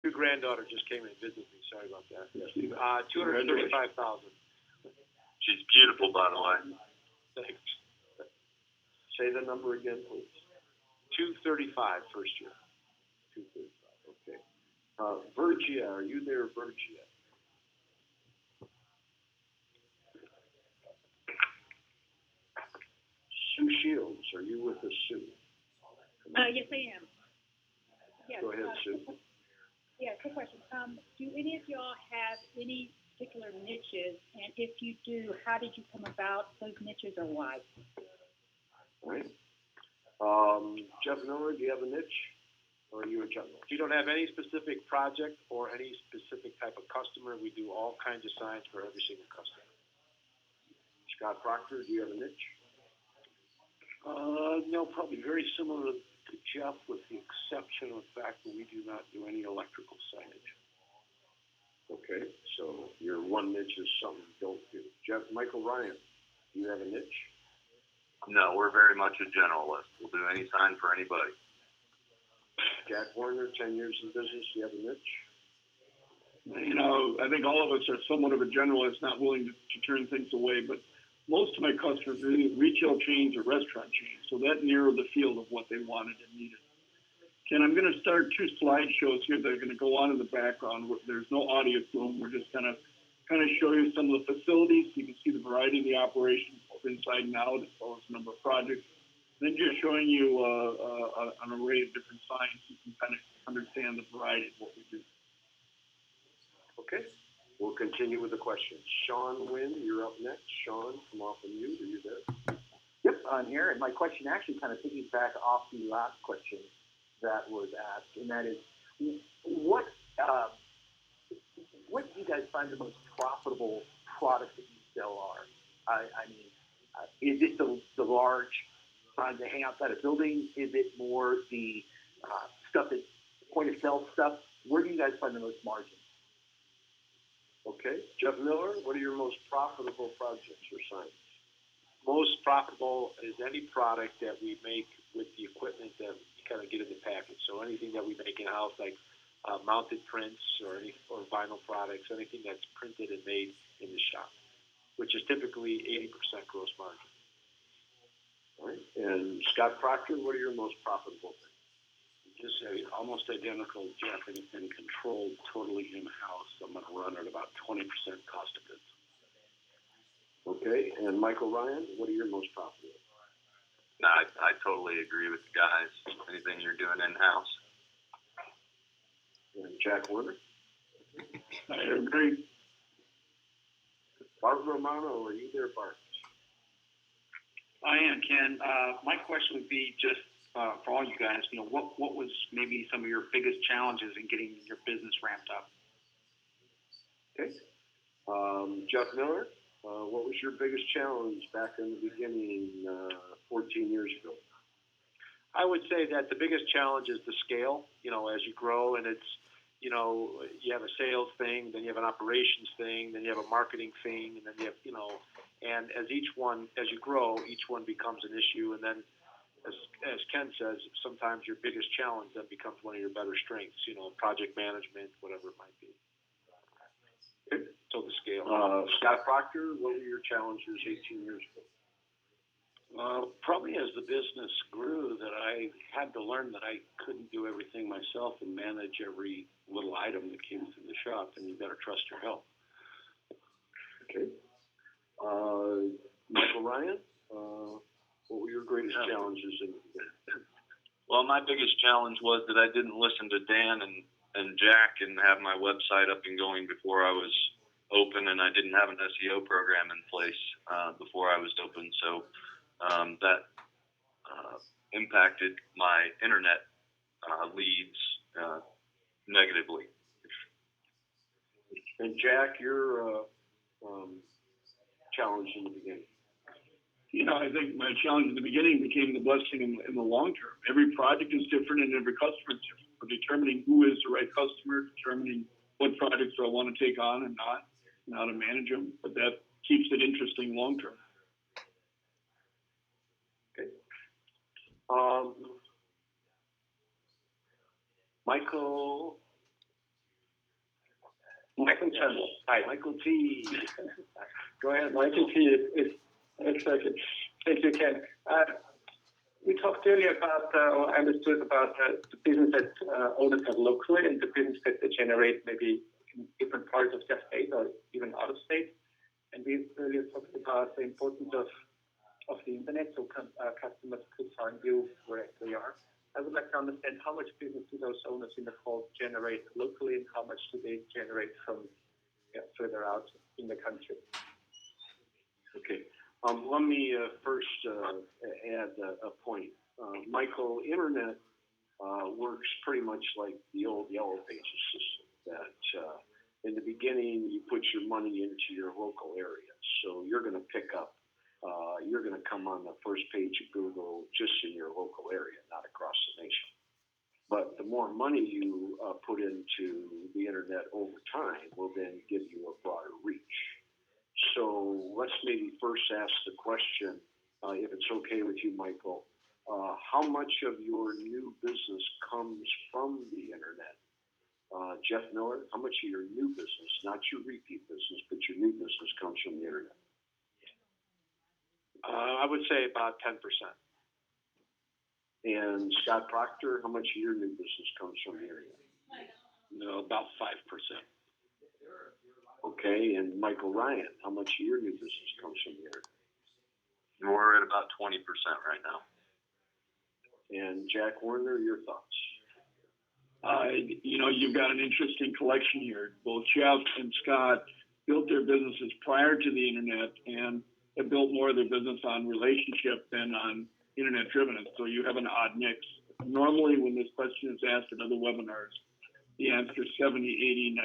Your granddaughter just came and visited me. Sorry about that. Yes. 235,000. She's beautiful, by the way. Thanks. Say the number again, please. 235 first year. 235. Okay. Virgia, are you there, Virgia? Sue Shields, are you with us, Sue? Yes, I am. Yes, Go ahead, Sue. Yeah, quick question. Do any of y'all have any particular niches? And if you do, how did you come about those niches or why? All right. Jeff Miller, do you have a niche? Or are you a general? We don't have any specific project or any specific type of customer. We do all kinds of signs for every single customer. Scott Proctor, do you have a niche? No, probably very similar to Jeff, with the exception of the fact that we do not do any electrical signage. Okay, so your one niche is something you don't do. Michael Ryan, do you have a niche? No, we're very much a generalist. We'll do any sign for anybody. Jack Warner, 10 years in business, do you have a niche? You know, I think all of us are somewhat of a generalist, not willing to turn things away, but most of my customers are either retail chains or restaurant chains, so that narrowed the field of what they wanted and needed. Ken, I'm going to start 2 slideshows here that are going to go on in the background. There's no audio to them. We're just going to kind of show you some of the facilities so you can see the variety of the operations, both inside and out, as well as the number of projects. Then just showing you an array of different signs so you can kind of understand the variety of what we do. Okay, we'll continue with the questions. Sean Wynn, you're up next. Sean, come off of mute. Are you there? Yep, I'm here. And my question actually kind of piggyback off the last question that was asked, and that is, what do you guys find the most profitable product that you sell are? I mean, is it the large signs that hang outside a building? Is it more the stuff that's point of sale stuff? Where do you guys find the most margin? Okay, Jeff Miller, what are your most profitable projects or signs? Most profitable is any product that we make with the equipment that we kind of get in the package. So anything that we make in-house, like mounted prints or vinyl products, anything that's printed and made in the shop, which is typically 80% gross margin. All right. And Scott Proctor, what are your most profitable things? Just almost identical to Jeff, anything controlled totally in-house. I'm going to run at about 20% cost of goods. Okay. And Michael Ryan, what are your most profitable? No, I totally agree with the guys. Anything you're doing in-house. And Jack Warner? I agree. Bart Romano, are you there, Bart? I am, Ken. My question would be just for all you guys, you know, what was maybe some of your biggest challenges in getting your business ramped up? Okay. Jeff Miller, what was your biggest challenge back in the beginning 14 years ago? I would say that the biggest challenge is the scale, you know, as you grow, and it's, you know, you have a sales thing, then you have an operations thing, then you have a marketing thing, and then you have, you know, and as you grow, each one becomes an issue, and then as Ken says, sometimes your biggest challenge then becomes one of your better strengths, you know, project management, whatever it might be. Okay. So the scale. Scott Proctor, what were your challenges 18 years ago? Probably as the business grew, that I had to learn that I couldn't do everything myself and manage every little item that came through the shop, and you've got to trust your help. Okay. Michael Ryan, what were your greatest challenges in the beginning? Well, my biggest challenge was that I didn't listen to Dan and Jack and have my website up and going before I was open, and I didn't have an SEO program in place before I was open. So that impacted my internet leads negatively. And Jack, your challenge in the beginning? You know, I think my challenge in the beginning became the blessing in the long term. Every project is different and every customer is different. For determining who is the right customer, determining what projects do I want to take on and not, and how to manage them. But that keeps it interesting long term. Okay. Michael Michael Chandler. Hi. Michael T. Go ahead, Michael T. is exactly. Thank you, Ken. We talked earlier about, or I understood about the business that owners have locally and the business that they generate maybe in different parts of their state or even out of state. And we earlier talked about the importance of the internet, so customers could find you wherever they are. I would like to understand how much business do those owners in the fall generate locally and how much do they generate from further out in the country? Okay. Let me first add a point. Michael, internet works pretty much like the old Yellow Pages system, that in the beginning you put your money into your local area. So you're going to pick up, you're going to come on the first page of Google just in your local area, not across the nation. But the more money you put into the internet over time will then give you a broader reach. So let's maybe first ask the question, if it's okay with you, Michael, how much of your new business comes from the internet? Jeff Miller, how much of your new business, not your repeat business, but your new business comes from the internet? I would say about 10%. And Scott Proctor, how much of your new business comes from the internet? No, about 5%. Okay, and Michael Ryan, how much of your new business comes from the internet? We're at about 20% right now. And Jack Warner, your thoughts? You've got an interesting collection here. Both Jeff and Scott built their businesses prior to the internet and have built more of their business on relationship than on internet driven. So you have an odd mix. Normally when this question is asked at other webinars, the answer is 70, 80,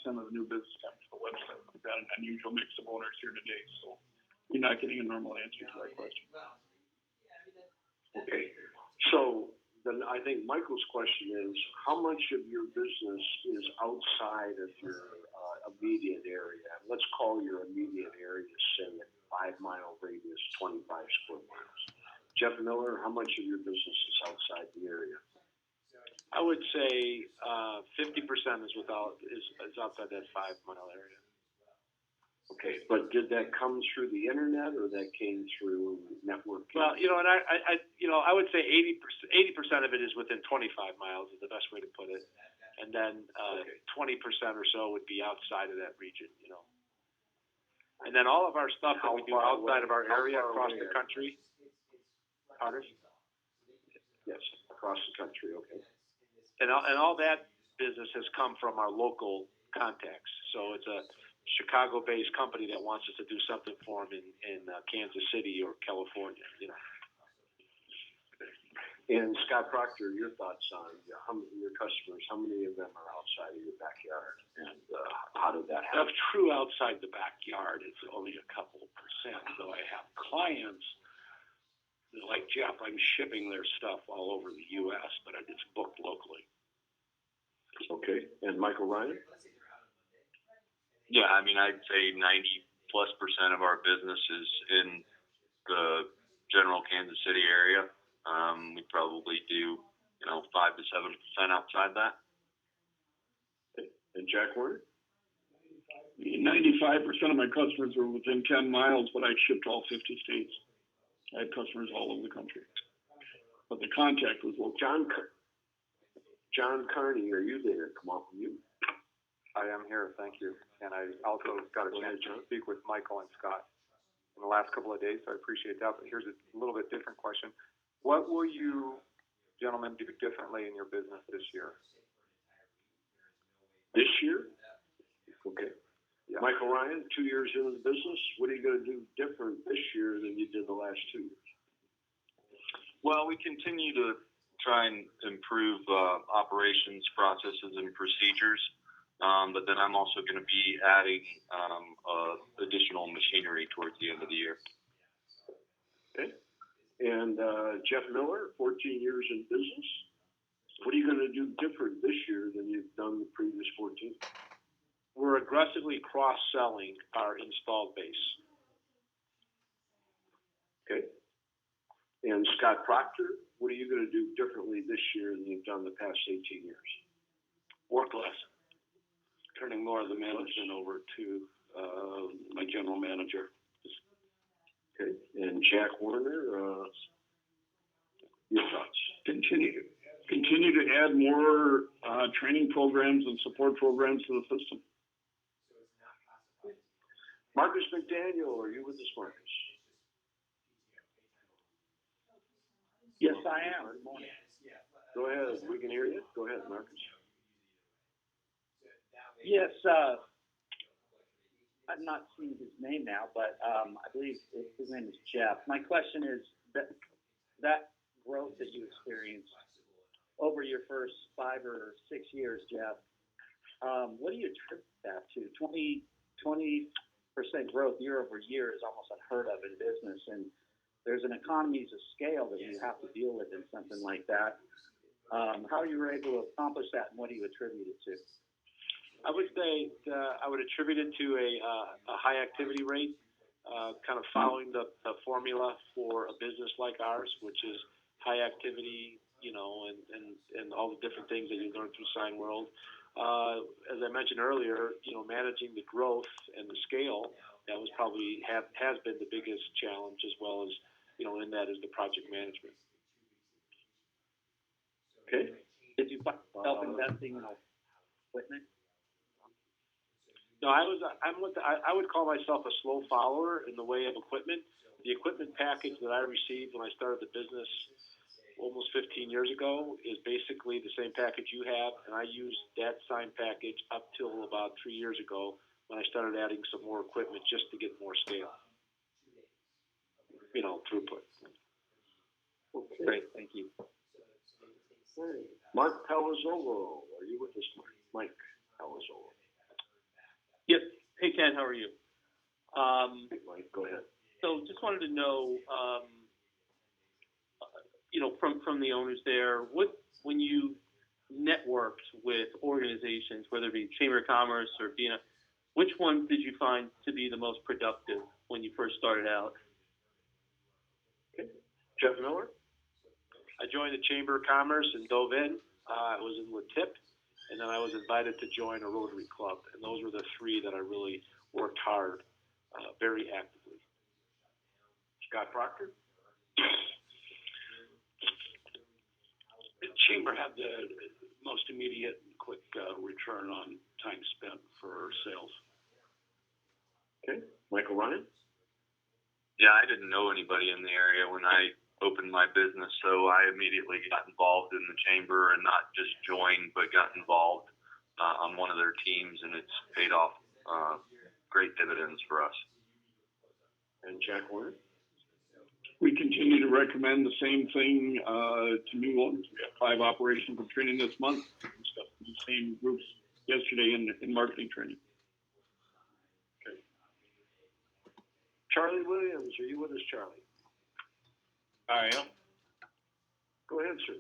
90% of the new business comes to the website. We've got an unusual mix of owners here today, so you're not getting a normal answer to that question. Okay, so then I think Michael's question is, how much of your business is outside of your immediate area? Let's call your immediate area, say, a 5-mile radius, 25 square miles. Jeff Miller, how much of your business is outside the area? I would say 50% is outside that 5-mile area. Okay, but did that come through the internet or that came through networking? Well, and I would say 80% of it is within 25 miles is the best way to put it, and then 20% or so would be outside of that region. And then all of our stuff that we do outside of our area across the country. Pardon? Yes, across the country. Okay. And all that business has come from our local contacts. So it's a Chicago-based company that wants us to do something for them in Kansas City or California. And Scott Proctor, your thoughts on your customers? How many of them are outside of your backyard, and how did that happen? True outside the backyard, it's only a couple of percent. Though I have clients like Jeff, I'm shipping their stuff all over the U.S., but it's booked locally. Okay, and Michael Ryan? Yeah, I'd say 90+% of our business is in the general Kansas City area. We probably do, 5 to 7% outside that. Okay. And Jack Warner? 95% of my customers were within 10 miles, but I shipped all 50 states. I had customers all over the country. But the contact was local. John Carney, are you there? Come on, you. I am here, thank you. And I also got a chance to speak with Michael and Scott in the last couple of days, so I appreciate that. But here's a little bit different question. What will you gentlemen do differently in your business this year? This year? Okay. Yeah. Michael Ryan, 2 years into the business, what are you going to do different this year than you did the last 2 years? Well, we continue to try and improve operations, processes, and procedures. But then I'm also going to be adding additional machinery towards the end of the year. Okay. And Jeff Miller, 14 years in business. What are you going to do different this year than you've done the previous 14? We're aggressively cross-selling our installed base. Okay. And Scott Proctor, what are you going to do differently this year than you've done the past 18 years? Work less. turning more of the management over to my general manager. Okay, and Jack Warner, your thoughts? Continue to add more training programs and support programs to the system. Marcus McDaniel, are you with us, Marcus? Yes, I am. Good morning. Go ahead. We can hear you. Go ahead, Marcus. Yes, I've not seen his name now, but I believe his name is Jeff. My question is that growth that you experienced over your first 5 or 6 years, Jeff, what do you attribute that to? 20% growth year over year is almost unheard of in business, and there's an economies of scale that you have to deal with in something like that. How you were able to accomplish that, and what do you attribute it to? I would say I would attribute it to a high activity rate, kind of following the formula for a business like ours, which is high activity, and all the different things that you learn through Signworld. As I mentioned earlier, managing the growth and the scale, that was probably has been the biggest challenge, as well as, in that is the project management. Okay. Did you find yourself investing in equipment? No, I would call myself a slow follower in the way of equipment. The equipment package that I received when I started the business almost 15 years ago is basically the same package you have, and I used that same package up till about 3 years ago when I started adding some more equipment just to get more scale, throughput. Okay. Great, thank you. Okay. Mark Palazzolo, are you with us, Mike Palazzolo? Yep. Hey, Ken, how are you? Hey, Mike, go ahead. So just wanted to know, from the owners there, when you networked with organizations, whether it be Chamber of Commerce or BNI, which ones did you find to be the most productive when you first started out? Okay. Jeff Miller? I joined the Chamber of Commerce and dove in. I was in with TIP, and then I was invited to join a Rotary Club, and those were the 3 that I really worked hard, very actively. Scott Proctor? The Chamber had the most immediate and quick return on time spent for sales. Okay. Michael Ryan? Yeah, I didn't know anybody in the area when I opened my business, so I immediately got involved in the chamber, and not just joined, but got involved on one of their teams, and it's paid off great dividends for us. And Jack Warner? We continue to recommend the same thing to new owners. We have 5 operations of training this month. Stuff with the same groups yesterday in marketing training. Okay. Charlie Williams, are you with us, Charlie? I am. Go ahead, sir.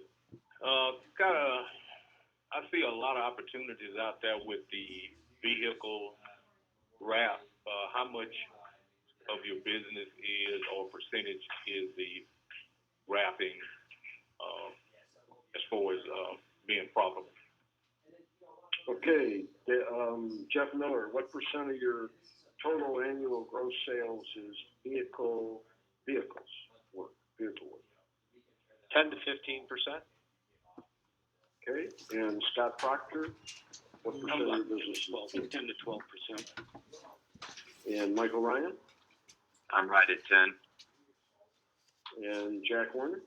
I see a lot of opportunities out there with the vehicle wrap. How much of your business is, or percentage is the wrapping, as far as being profitable? Okay. Jeff Miller, what % of your total annual gross sales is vehicle work? 10 to 15%. Okay. And Scott Proctor, what % of your business is 10 to 12%. And Michael Ryan? I'm right at 10. And Jack Warner?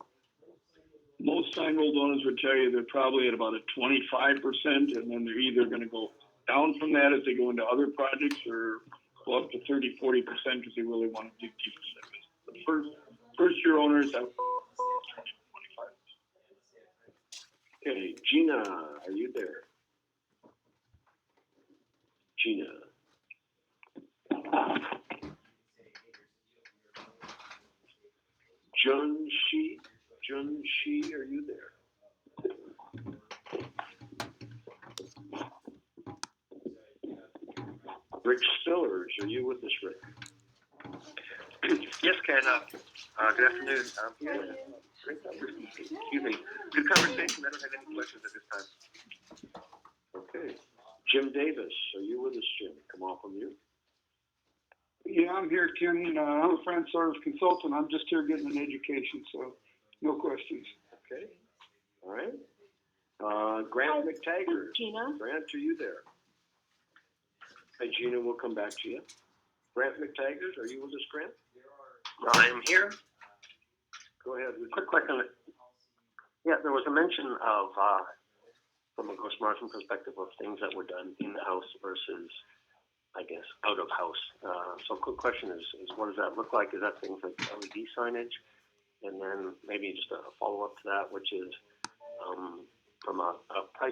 Most Signworld owners would tell you they're probably at about a 25%, and then they're either going to go down from that as they go into other projects, or go up to 30, 40% because they really want to dig deep into it. The first year owners have 20, 25%. Okay. Gina, are you there? Gina. Jun Shi, are you there? Rick Stillers, are you with us, Rick? Yes, Ken. Good afternoon. Excuse me. Good conversation. I don't have any questions at this time. Okay. Jim Davis, are you with us, Jim? Come off of mute. Yeah, I'm here, Ken. I'm a friend service consultant. I'm just here getting an education, so no questions. Okay. All right. Grant McTaggart. Gina. Grant, are you there? Hey, Gina, we'll come back to you. Grant McTaggart, are you with us, Grant? I am here. Go ahead. Quick question. Yeah, there was a mention of, from a gross margin perspective, of things that were done in-house versus, I guess, out-of-house. So quick question is what does that look like? Is that things like LED signage? And then maybe just a follow-up to that, which is from a price